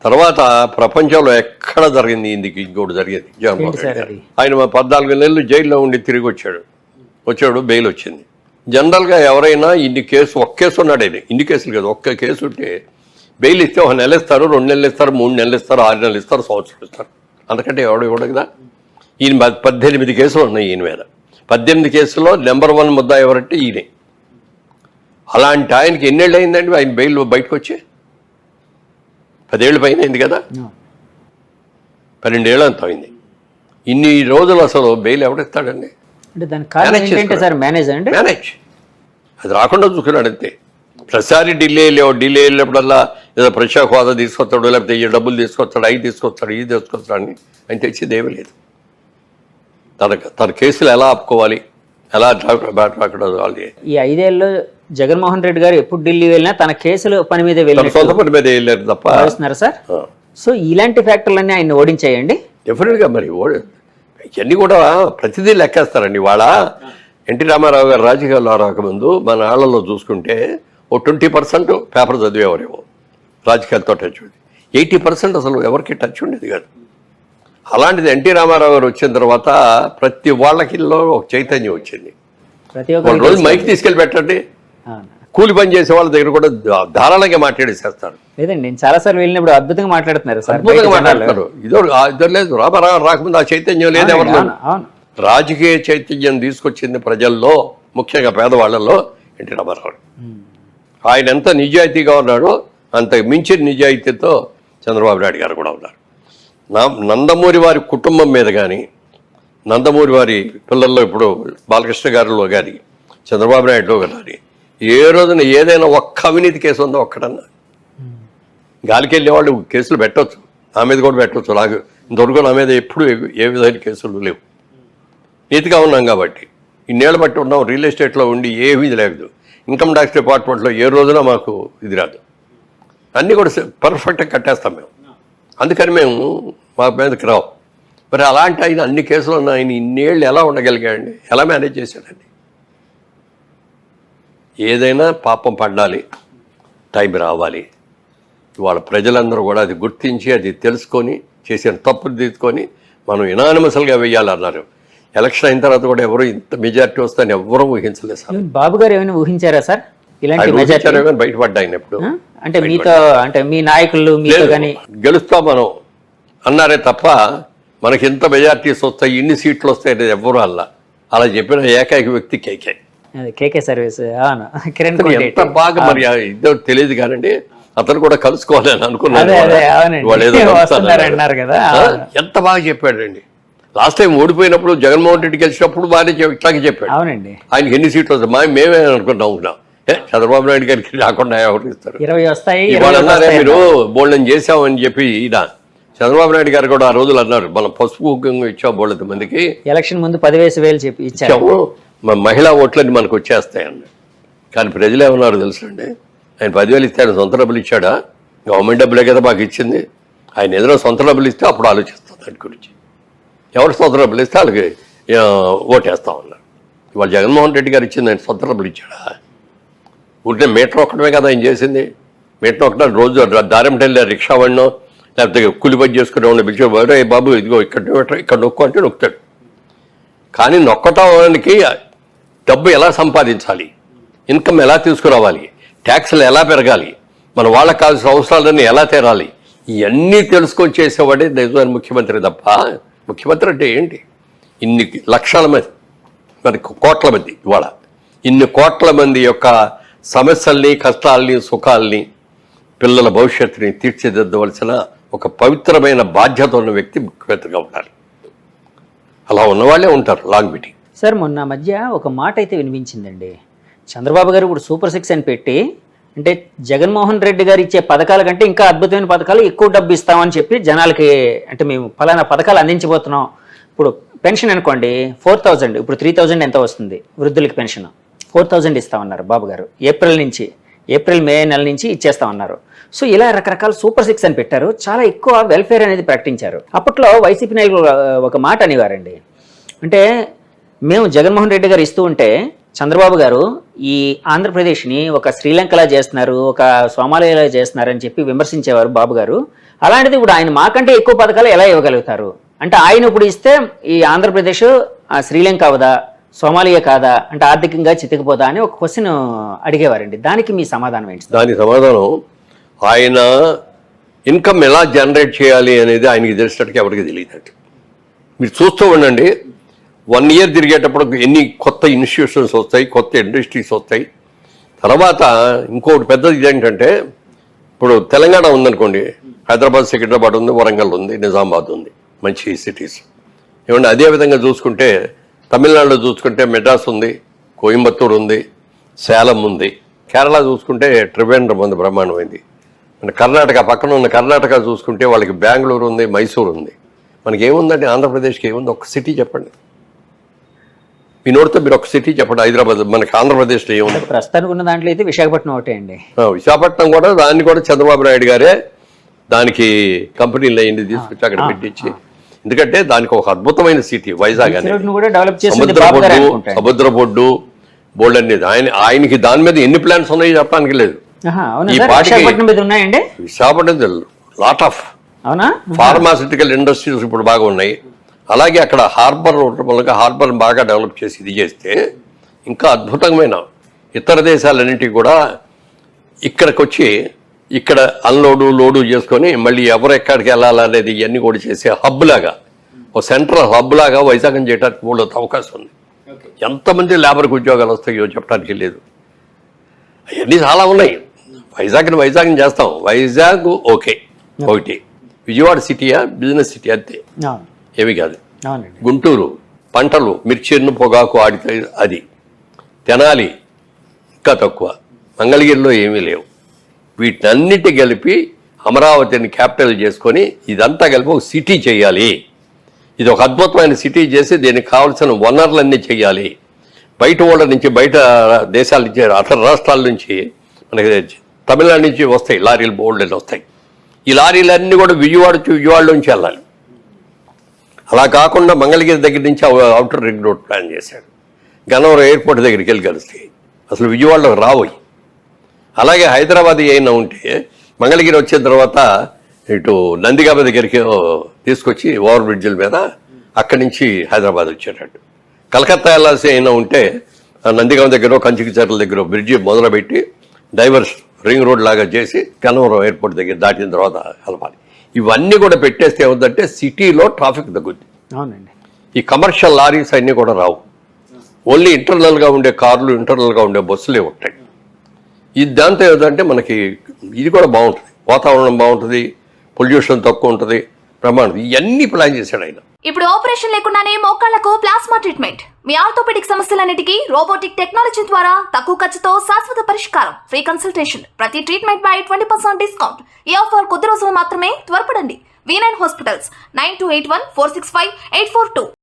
తర్వాత ప్రపంచంలో ఎక్కడ జరిగింది ఇంకోటి జరిగేది జగన్మోహన్ రెడ్డి గారు. ఆయన 14 నెలలు జైల్లో ఉండి తిరిగి వచ్చాడు బెయిల్ వచ్చింది. జనరల్గా ఎవరైనా ఒక్క కేసు ఉన్నాడు ఆయన, ఇన్ని కేసులు కదా, ఒక్క కేసు ఉంటే బెయిల్ ఇస్తే 1 నెల ఇస్తారు, 2 నెలలు ఇస్తారు, 3 నెలలు ఇస్తారు, 6 నెలలు ఇస్తారు, సంవత్సరం ఇస్తారు. అందుకంటే ఎవడు ఇవ్వడు కదా. ఈయన 18 కేసులు ఉన్నాయి ఈయన మీద. 18 కేసుల్లో నెంబర్ 1 ముద్దా ఎవరంటే ఈయనే. అలాంటి ఆయనకి ఎన్నేళ్ళు అయిందండి ఆయన బెయిల్ బయటకు వచ్చి? 10 ఏళ్ళ పైన అయింది కదా, 12 ఏళ్ళు అంత అయింది. ఇన్ని రోజులు అసలు బెయిల్ ఎవడిస్తాడండి? మేనేజ్ అది రాకుండా చూసుకున్నాడు అంతే. ప్రతిసారి ఢిల్లీ వెళ్ళినప్పుడల్లా ఏదో ప్రత్యేక హోదా తీసుకొస్తాడు, లేకపోతే ఈ డబ్బులు తీసుకొస్తాడు, అవి తీసుకొస్తాడు, ఇది తీసుకొస్తాడు అని ఆయన తెచ్చేది ఏమీ లేదు. తన కేసులు ఎలా ఆపుకోవాలి, ఎలా ఈ 5 ఏళ్ళలో జగన్మోహన్ రెడ్డి గారు ఎప్పుడు ఢిల్లీ వెళ్ళినా తన కేసులు పని మీద సొంత పని మీద వెళ్ళారు తప్ప. సార్, సో ఇలాంటి ఫ్యాక్టర్లన్నీ ఆయన ఓడించాయండి డెఫినెట్గా. మరి ఇవన్నీ కూడా ప్రతిదీ లెక్కేస్తారండి. ఇవాళ ఎన్టీ రామారావు గారు రాజకీయాల్లో రాకముందు మన ఆళ్లలో చూసుకుంటే 20% పేపర్ చదివేవారేమో, రాజకీయాలతో టచ్ ఉంది. 80% అసలు ఎవరికి టచ్ ఉండేది కాదు. అలాంటిది ఎన్టీ రామారావు గారు వచ్చిన తర్వాత ప్రతి వాళ్ళకిలో ఒక చైతన్యం వచ్చింది. ఒక రోజు మైక్ తీసుకెళ్ళి పెట్టండి, కూలి పని చేసే వాళ్ళ దగ్గర కూడా ధారాళంగా మాట్లాడేసేస్తారు. లేదండి, నేను చాలాసార్లు వెళ్ళినప్పుడు అద్భుతంగా మాట్లాడుతున్నారు. అద్భుతంగా మాట్లాడుతున్నారు. ఇద్దరు లేదు, రామారావు రాకముందు ఆ చైతన్యం లేదు ఎవరిలో. రాజకీయ చైతన్యం తీసుకొచ్చింది ప్రజల్లో, ముఖ్యంగా పేదవాళ్లలో ఎన్టీ రామారావు. ఆయన ఎంత నిజాయితీగా ఉన్నాడో అంత మించిన నిజాయితీతో చంద్రబాబు నాయుడు గారు కూడా ఉన్నారు. నందమూరి వారి కుటుంబం మీద కానీ, నందమూరి వారి పిల్లల్లో ఇప్పుడు బాలకృష్ణ గారిలో కానీ, చంద్రబాబు నాయుడులో కానీ ఏ రోజున ఏదైనా ఒక్క అవినీతి కేసు ఉందో ఒక్కడన్నా? గాలికి వెళ్ళే వాళ్ళు కేసులు పెట్టవచ్చు, నా మీద కూడా పెట్టవచ్చు. నాకు ఇంతవరకు నా మీద ఎప్పుడు ఏ విధమైన కేసులు లేవు. నీతిగా ఉన్నాం కాబట్టి, ఇన్నేళ్ళు బట్టి ఉన్నాం. రియల్ ఎస్టేట్లో ఉండి ఏమీ లేదు. ఇన్కమ్ ట్యాక్స్ డిపార్ట్మెంట్లో ఏ రోజున మాకు ఇది రాదు. అన్నీ కూడా పర్ఫెక్ట్గా కట్టేస్తాం మేము. అందుకని మేము మా మీదకి రావు. మరి అలాంటి ఆయన అన్ని కేసులు ఉన్న ఆయన ఇన్నేళ్ళు ఎలా ఉండగలిగాడండి? ఎలా మేనేజ్ చేశాడండి? ఏదైనా పాపం పడాలి, టైం రావాలి. ఇవాళ ప్రజలందరూ కూడా అది గుర్తించి, అది తెలుసుకొని, చేసిన తప్పులు తీసుకొని మనం యునానిమస్గా వెయ్యాలన్నారు. ఎలక్షన్ అయిన తర్వాత కూడా ఎవరు ఇంత మెజారిటీ వస్తాయని ఎవరూ ఊహించలేదు సార్. బాబు గారు ఏమైనా ఊహించారా సార్? బయటపడ్డాయని ఎప్పుడు అంటే మీతో, అంటే మీ నాయకులు మీతో కానీ గెలుస్తాం మనం అన్నారే తప్ప మనకి ఎంత మెజారిటీస్ వస్తాయి, ఇన్ని సీట్లు వస్తాయి అనేది ఎవ్వరూ అలా చెప్పిన ఏకైక వ్యక్తి కేకే సర్వీస్. ఎంత బాగా మరి ఇద్దరు తెలియదు కానండి, అతను కూడా కలుసుకోవాలని అనుకున్నాను. ఎంత బాగా చెప్పాడండి. లాస్ట్ టైం ఓడిపోయినప్పుడు జగన్మోహన్ రెడ్డి గెలిచినప్పుడు బాగానే ఇట్లాగే చెప్పాడు. ఆయనకి ఎన్ని సీట్లు వస్తాయి మేమే అనుకున్నాం. చంద్రబాబు నాయుడు గారికి రాకుండా ఎవరు ఇస్తారు? 20 వస్తాయి. మీరు బోల్డని చేసామని చెప్పి ఈయన చంద్రబాబు నాయుడు గారు కూడా ఆ రోజులు అన్నారు, మనం పసుపు కుంకుమ ఇచ్చాం బోళ్ళ మందికి, ఎలక్షన్ ముందు 10,000 చెప్పి ఇచ్చాము, మహిళా ఓట్లన్నీ మనకు వచ్చేస్తాయన్న. కానీ ప్రజలు ఏమన్నారు తెలుసండి? ఆయన 10,000 ఇస్తే ఆయన సొంత డబ్బులు ఇచ్చాడా? గవర్నమెంట్ డబ్బులే కదా మాకు ఇచ్చింది. ఆయన ఏదైనా సొంత డబ్బులు ఇస్తే అప్పుడు ఆలోచిస్తాం దాని గురించి. ఎవరు సొంత డబ్బులు ఇస్తే వాళ్ళకి ఓటేస్తా ఉన్నారు. ఇవాళ జగన్మోహన్ రెడ్డి గారు ఇచ్చింది ఆయన సొంత డబ్బులు ఇచ్చాడా? ఊరికే మీటర్ ఒక్కడమే కదా ఆయన చేసింది. మీటర్ ఒకట రోజు దారింటెళ్ళి రిక్షా వాడినో లేకపోతే కూలి పని చేసుకునే వాడిని పిలిచి బాబు ఇదిగో ఇక్కడ నొక్కు అంటే నొక్కుతాడు. కానీ నొక్కటానికి డబ్బు ఎలా సంపాదించాలి, ఇన్కమ్ ఎలా తీసుకురావాలి, ట్యాక్స్లు ఎలా పెరగాలి, మన వాళ్ళకి కావాల్సిన అవసరాలన్నీ ఎలా తీరాలి, ఇవన్నీ తెలుసుకొని చేసేవాడే నిజమైన ముఖ్యమంత్రి తప్ప. ముఖ్యమంత్రి అంటే ఏంటి? ఇన్ని లక్షల మంది, మనకి కోట్ల మంది, ఇవాళ ఇన్ని కోట్ల మంది యొక్క సమస్యల్ని, కష్టాలని, సుఖాలని, పిల్లల భవిష్యత్తుని తీర్చిదిద్దవలసిన ఒక పవిత్రమైన బాధ్యత ఉన్న వ్యక్తి ముఖ్యమంత్రిగా ఉండాలి. అలా ఉన్నవాళ్ళే ఉంటారు లాంగ్ మీటింగ్. సార్, మొన్న మధ్య ఒక మాట అయితే వినిపించిందండి. చంద్రబాబు గారు ఇప్పుడు సూపర్ 6 అని పెట్టి, అంటే జగన్మోహన్ రెడ్డి గారు ఇచ్చే పథకాల కంటే ఇంకా అద్భుతమైన పథకాలు ఎక్కువ డబ్బు ఇస్తామని చెప్పి జనాలకి, అంటే మేము ఫలానా పథకాలు అందించబోతున్నాం. ఇప్పుడు పెన్షన్ అనుకోండి 4,000, ఇప్పుడు 3,000 ఎంత వస్తుంది వృద్ధులకి పెన్షన్? 4,000 ఇస్తామన్నారు బాబు గారు. ఏప్రిల్ మే నెల నుంచి ఇచ్చేస్తామన్నారు. సో ఇలా రకరకాల సూపర్ 6 అని పెట్టారు. చాలా ఎక్కువ వెల్ఫేర్ అనేది ప్రకటించారు. అప్పట్లో వైసీపీ నాయకులు ఒక మాట అనేవారండి, అంటే మేము జగన్మోహన్ రెడ్డి గారు ఇస్తూ ఉంటే చంద్రబాబు గారు ఈ ఆంధ్రప్రదేశ్ని ఒక శ్రీలంకలా చేస్తున్నారు, ఒక సోమాలియాలా చేస్తున్నారు అని చెప్పి విమర్శించేవారు బాబు గారు. అలాంటిది ఇప్పుడు ఆయన మాకంటే ఎక్కువ పథకాలు ఎలా ఇవ్వగలుగుతారు? అంటే ఆయన ఇప్పుడు ఇస్తే ఈ ఆంధ్రప్రదేశ్ శ్రీలంక అవదా, సోమాలియా కాదా, అంటే ఆర్థికంగా చితికిపోదా అని ఒక క్వశ్చన్ అడిగేవారండి. దానికి మీ సమాధానం ఏంటి? దానికి సమాధానం, ఆయన ఇన్కమ్ ఎలా జనరేట్ చేయాలి అనేది ఆయనకి తెలిసినట్టుగా ఎవరికి తెలియదండి. మీరు చూస్తూ ఉండండి, 1 year తిరిగేటప్పుడు ఎన్ని కొత్త ఇన్స్టిట్యూషన్స్ వస్తాయి, కొత్త ఇండస్ట్రీస్ వస్తాయి. తర్వాత ఇంకోటి పెద్దది ఇదేంటంటే, ఇప్పుడు తెలంగాణ ఉందనుకోండి, హైదరాబాద్, సికింద్రాబాద్ ఉంది, వరంగల్ ఉంది, నిజామాబాద్ ఉంది, మంచి సిటీస్. ఏమంటే అదేవిధంగా చూసుకుంటే తమిళనాడులో చూసుకుంటే మెడ్రాస్ ఉంది, కోయంబత్తూరు ఉంది, సేలం ఉంది. కేరళ చూసుకుంటే ట్రివేంద్రం ఉంది, బ్రహ్మాండమైంది. మన కర్ణాటక పక్కన ఉన్న కర్ణాటక చూసుకుంటే వాళ్ళకి బెంగళూరు ఉంది, మైసూరు ఉంది. మనకి ఏముందండి ఆంధ్రప్రదేశ్కి ఏముంది? ఒక సిటీ చెప్పండి, మీ నోటితో మీరు ఒక సిటీ చెప్పండి. హైదరాబాద్ మనకి ఆంధ్రప్రదేశ్లో ఏముంది? ప్రస్తుతానికి ఉన్న దాంట్లో అయితే విశాఖపట్నం ఒకటే అండి. విశాఖపట్నం కూడా, దాన్ని కూడా చంద్రబాబు నాయుడు గారే దానికి కంపెనీలు అయ్యింది తీసుకొచ్చి అక్కడ పెట్టించి, ఎందుకంటే దానికి ఒక అద్భుతమైన సిటీ వైజాగ్ అనేది. సముద్ర బొడ్డు బోల్డ్ అనేది ఆయనకి దాని మీద ఎన్ని ప్లాన్స్ ఉన్నాయో చెప్పడానికి లేదు. ఈ పాటికి Visakhapatnam lot of pharmaceutical industries ఇప్పుడు బాగా ఉన్నాయి. అలాగే అక్కడ హార్బర్ మూలంగా హార్బర్ బాగా డెవలప్ చేసి ఇది చేస్తే ఇంకా అద్భుతమైన ఇతర దేశాలన్నింటికి కూడా ఇక్కడికి వచ్చి ఇక్కడ అన్లోడు లోడు చేసుకొని మళ్ళీ ఎవరు ఎక్కడికి వెళ్ళాలనేది ఇవన్నీ కూడా చేసే హబ్ లాగా, ఒక సెంట్రల్ హబ్ లాగా వైజాగ్ చేయడానికి మూడో అవకాశం ఉంది. ఎంతమంది లేబర్కి ఉద్యోగాలు వస్తాయో చెప్పడానికి లేదు. అవన్నీ చాలా ఉన్నాయి. వైజాగ్ని చేస్తాం. వైజాగ్ ఓకే ఒకటి, విజయవాడ సిటీయా బిజినెస్ సిటీ అంతే, ఏమి కాదు. గుంటూరు పంటలు, మిర్చిను పొగాకు ఆడితే అది. తెనాలి ఇంకా తక్కువ. మంగళగిరిలో ఏమీ లేవు. వీటన్నిటి కలిపి అమరావతిని క్యాపిటల్ చేసుకొని ఇదంతా కలిపి ఒక సిటీ చేయాలి. ఇది ఒక అద్భుతమైన సిటీ చేసి దీనికి కావాల్సిన వనరులన్నీ చేయాలి. బయట వాళ్ళ నుంచి, బయట దేశాల నుంచి, అతర రాష్ట్రాల నుంచి, మనకి తమిళనాడు నుంచి వస్తాయి లారీలు, బోల్డ్ వస్తాయి. ఈ లారీలన్నీ కూడా విజయవాడ నుంచి వెళ్ళాలి. అలా కాకుండా మంగళగిరి దగ్గర నుంచి అవుటర్ రింగ్ రోడ్ ప్లాన్ చేశాడు. గన్నవరం ఎయిర్పోర్ట్ దగ్గరికి వెళ్ళి కలుస్తాయి, అసలు విజయవాడలోకి రాబోయి. అలాగే హైదరాబాద్ అయినా ఉంటే మంగళగిరి వచ్చిన తర్వాత ఇటు నందిగామ దగ్గరికి తీసుకొచ్చి ఓవర్ బ్రిడ్జిల మీద అక్కడి నుంచి హైదరాబాద్ వచ్చేటట్టు. కలకత్తా వెళ్ళాల్సి అయినా ఉంటే నందిగామ దగ్గర, కంచికిచర్ల దగ్గర బ్రిడ్జి మొదలుపెట్టి డైవర్స్ రింగ్ రోడ్ లాగా చేసి గన్నవరం ఎయిర్పోర్ట్ దగ్గర దాటిన తర్వాత కలపాలి. ఇవన్నీ కూడా పెట్టేస్తే ఏముందంటే సిటీలో ట్రాఫిక్ తగ్గుద్ది. అవునండి. ఈ కమర్షియల్ లారీస్ అన్నీ కూడా రావు. ఓన్లీ ఇంటర్నల్గా ఉండే కార్లు, ఇంటర్నల్గా ఉండే బస్సులే ఉంటాయి. ఇది దాంతో ఏదంటే మనకి ఇది కూడా బాగుంటుంది, వాతావరణం బాగుంటుంది, పొల్యూషన్ తక్కువ ఉంటుంది, ప్రమాణం. ఇవన్నీ ప్లాన్ చేశాడు ఆయన. ఇప్పుడు ఆపరేషన్ లేకుండానే మోకాళ్లకు ప్లాస్మా ట్రీట్మెంట్. మీ ఆర్థోపెడిక్ సమస్యలన్నిటికీ రోబోటిక్ టెక్నాలజీ ద్వారా తక్కువ ఖర్చుతో శాశ్వత పరిష్కారం. Free consultation. ప్రతి ట్రీట్మెంట్ పై 20% డిస్కౌంట్. ఈ ఆఫర్ కొద్ది రోజులు మాత్రమే. త్వరపడండి. V9 hospitals 9281465842.